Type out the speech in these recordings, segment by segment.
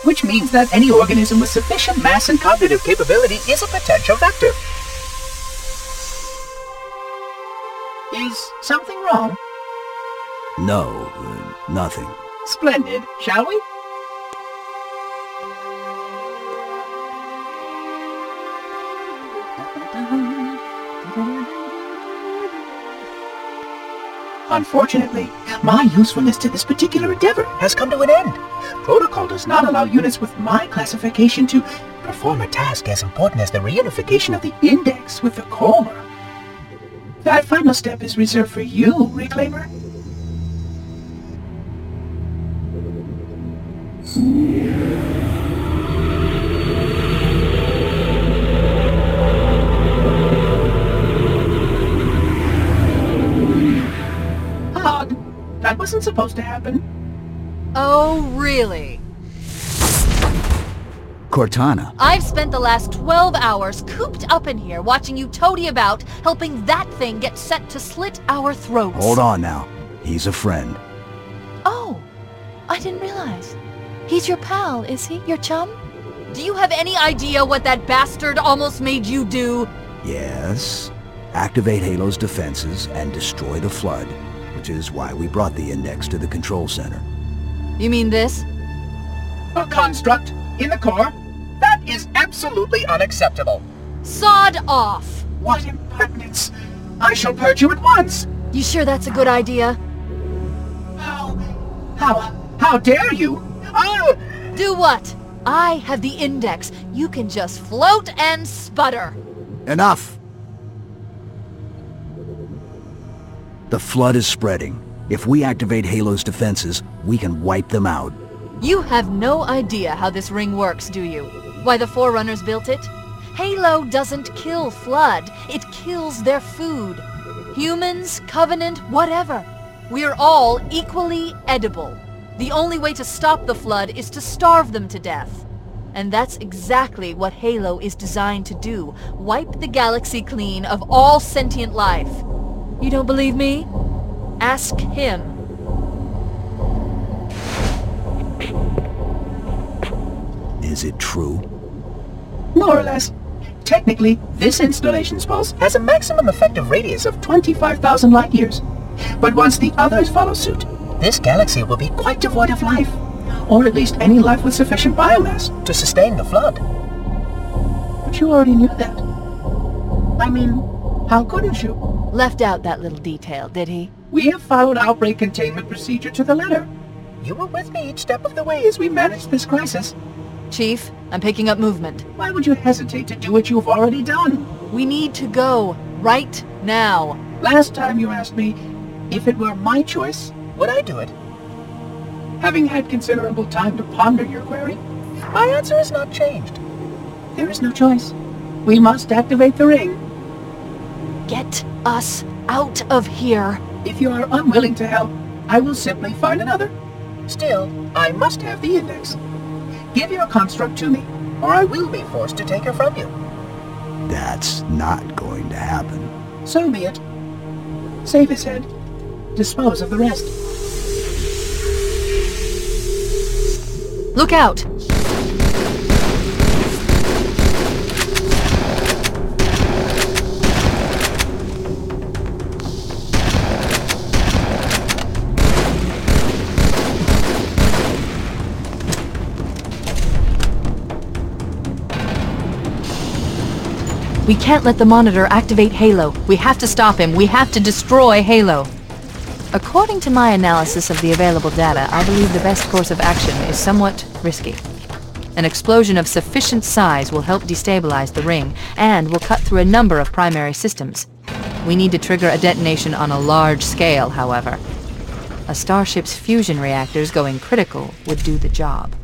which means that any organism with sufficient mass and cognitive capability is a potential vector. Is something wrong? No, nothing. Splendid, shall we? Unfortunately, my usefulness to this particular endeavor has come to an end. Protocol does not allow units with my classification to perform a task as important as the reunification of the index with the core. That final step is reserved for you, Reclaimer. That wasn't supposed to happen. Oh, really? Cortana. I've spent the last 12 hours cooped up in here watching you toady about, helping that thing get set to slit our throats. Hold on now. He's a friend. Oh, I didn't realize. He's your pal, is he? Your chum? Do you have any idea what that bastard almost made you do? Yes. Activate Halo's defenses and destroy the Flood, which is why we brought the index to the control center. You mean this? A construct in the core? That is absolutely unacceptable. Sod off! What impertinence! I shall purge you at once! You sure that's a good idea? How dare you? Oh! Do what? I have the index. You can just float and sputter. Enough! The Flood is spreading. If we activate Halo's defenses, we can wipe them out. You have no idea how this ring works, do you? Why the Forerunners built it? Halo doesn't kill Flood. It kills their food. Humans, Covenant, whatever. We're all equally edible. The only way to stop the Flood is to starve them to death. And that's exactly what Halo is designed to do. Wipe the galaxy clean of all sentient life. You don't believe me? Ask him. Is it true? More or less. Technically, this installation's pulse has a maximum effective radius of 25,000 light years. But once the others follow suit, this galaxy will be quite devoid of life. Or at least any life with sufficient biomass to sustain the Flood. But you already knew that. I mean, how couldn't you? Left out that little detail, did he? We have followed outbreak containment procedure to the letter. You were with me each step of the way as we managed this crisis. Chief, I'm picking up movement. Why would you hesitate to do what you've already done? We need to go, right now. Last time you asked me, if it were my choice, would I do it? Having had considerable time to ponder your query, my answer has not changed. There is no choice. We must activate the ring. Get us out of here. If you are unwilling to help, I will simply find another. Still, I must have the index. Give your construct to me, or I will be forced to take her from you. That's not going to happen. So be it. Save his head. Dispose of the rest. Look out! We can't let the monitor activate Halo. We have to stop him. We have to destroy Halo. According to my analysis of the available data, I believe the best course of action is somewhat risky. An explosion of sufficient size will help destabilize the ring, and will cut through a number of primary systems. We need to trigger a detonation on a large scale, however. A starship's fusion reactors going critical would do the job.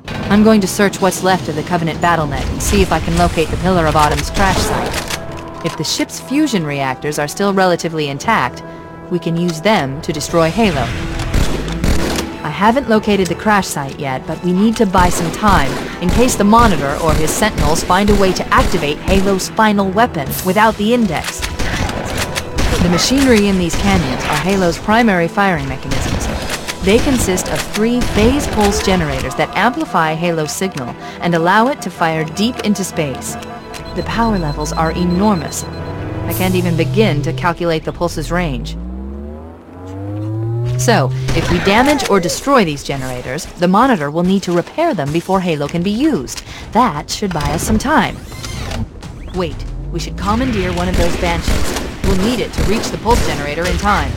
I'm going to search what's left of the Covenant BattleNet and see if I can locate the Pillar of Autumn's crash site. If the ship's fusion reactors are still relatively intact, we can use them to destroy Halo. I haven't located the crash site yet, but we need to buy some time in case the Monitor or his Sentinels find a way to activate Halo's final weapon without the index. The machinery in these canyons are Halo's primary firing mechanisms. They consist of 3 phase pulse generators that amplify Halo's signal and allow it to fire deep into space. The power levels are enormous. I can't even begin to calculate the pulse's range. So, if we damage or destroy these generators, the monitor will need to repair them before Halo can be used. That should buy us some time. Wait, we should commandeer one of those Banshees. We'll need it to reach the pulse generator in time.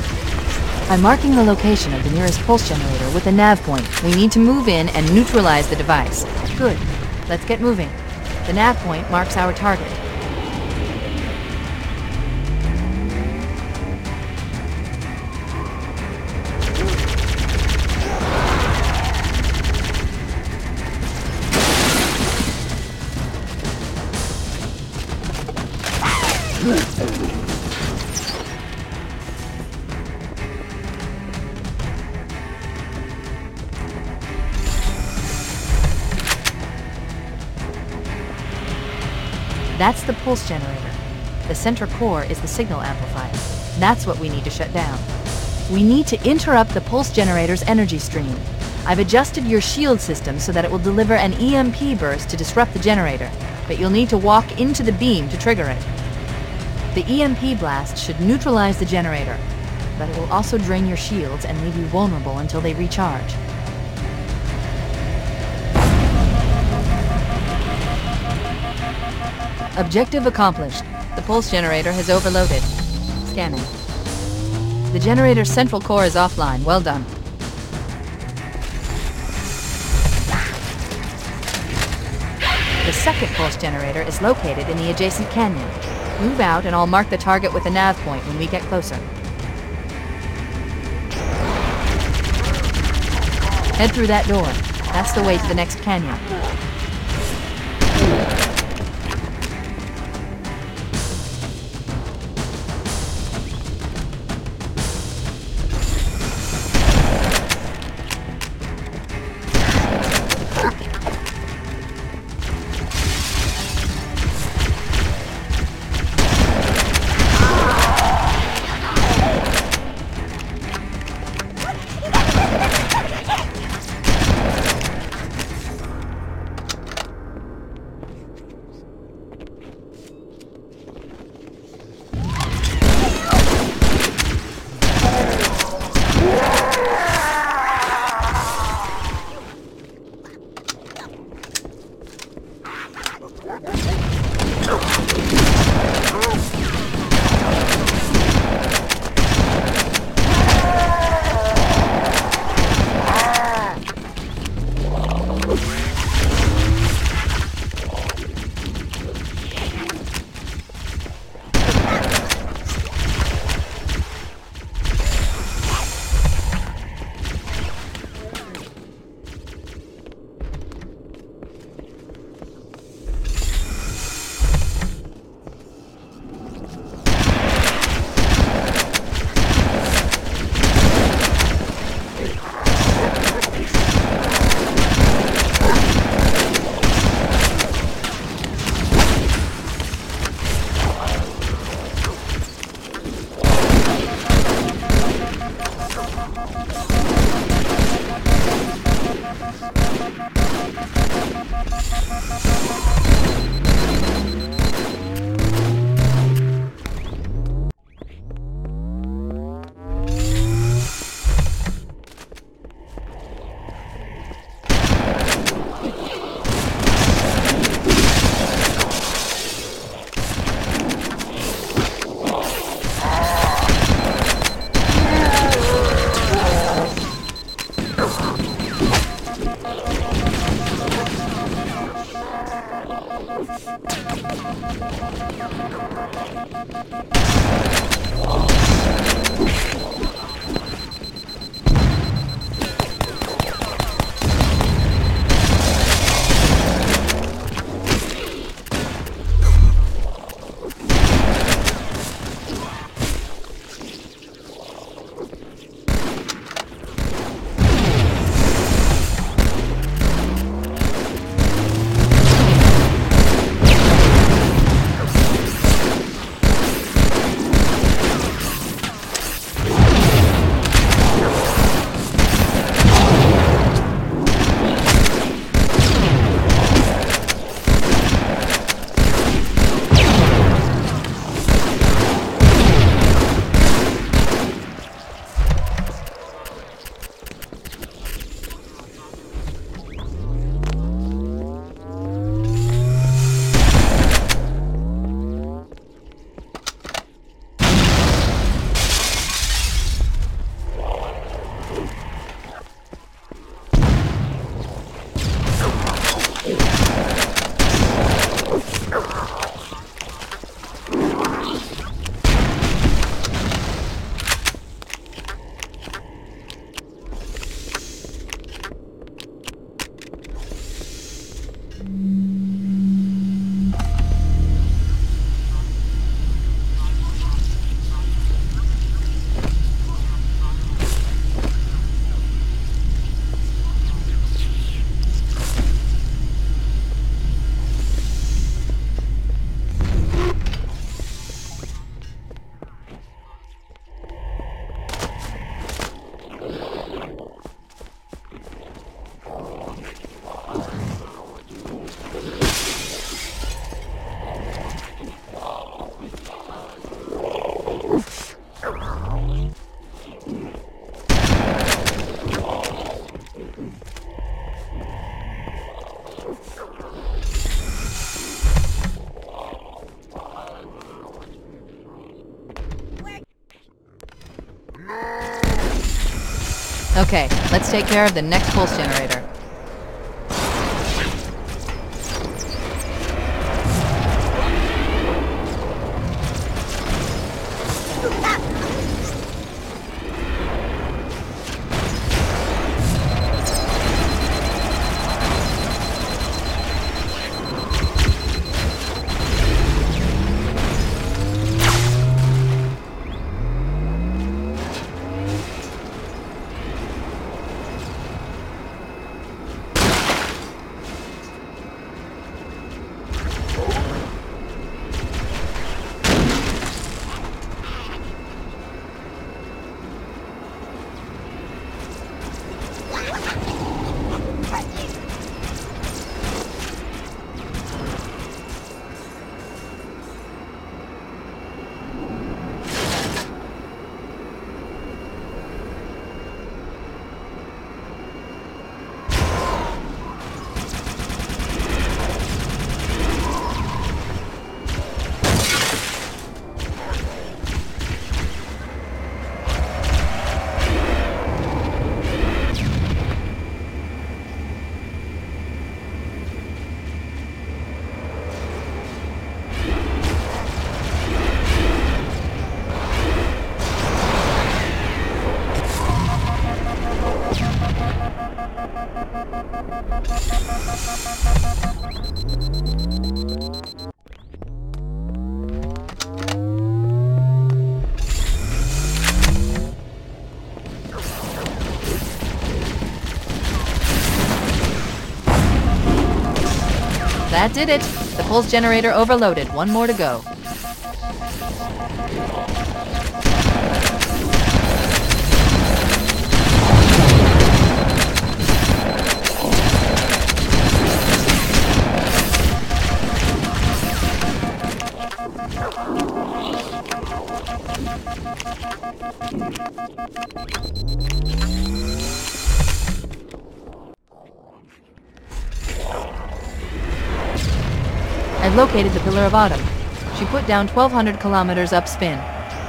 I'm marking the location of the nearest pulse generator with a nav point. We need to move in and neutralize the device. Good. Let's get moving. The nav point marks our target. That's the pulse generator. The center core is the signal amplifier. That's what we need to shut down. We need to interrupt the pulse generator's energy stream. I've adjusted your shield system so that it will deliver an EMP burst to disrupt the generator, but you'll need to walk into the beam to trigger it. The EMP blast should neutralize the generator, but it will also drain your shields and leave you vulnerable until they recharge. Objective accomplished. The pulse generator has overloaded. Scanning. The generator's central core is offline. Well done. The second pulse generator is located in the adjacent canyon. Move out and I'll mark the target with a nav point when we get closer. Head through that door. That's the way to the next canyon. Okay, let's take care of the next pulse generator. That did it. The pulse generator overloaded. One more to go. I've located the Pillar of Autumn. She put down 1,200 kilometers upspin.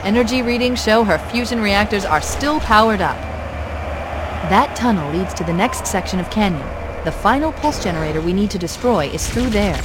Energy readings show her fusion reactors are still powered up. That tunnel leads to the next section of canyon. The final pulse generator we need to destroy is through there.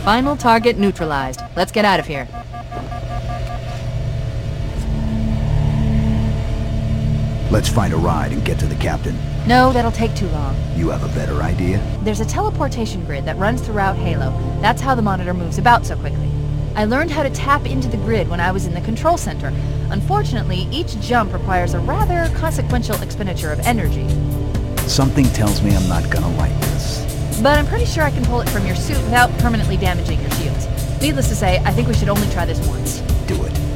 Final target neutralized. Let's get out of here. Let's find a ride and get to the captain. No, that'll take too long. You have a better idea? There's a teleportation grid that runs throughout Halo. That's how the monitor moves about so quickly. I learned how to tap into the grid when I was in the control center. Unfortunately, each jump requires a rather consequential expenditure of energy. Something tells me I'm not gonna like this. But I'm pretty sure I can pull it from your suit without permanently damaging your shields. Needless to say, I think we should only try this once. Do it.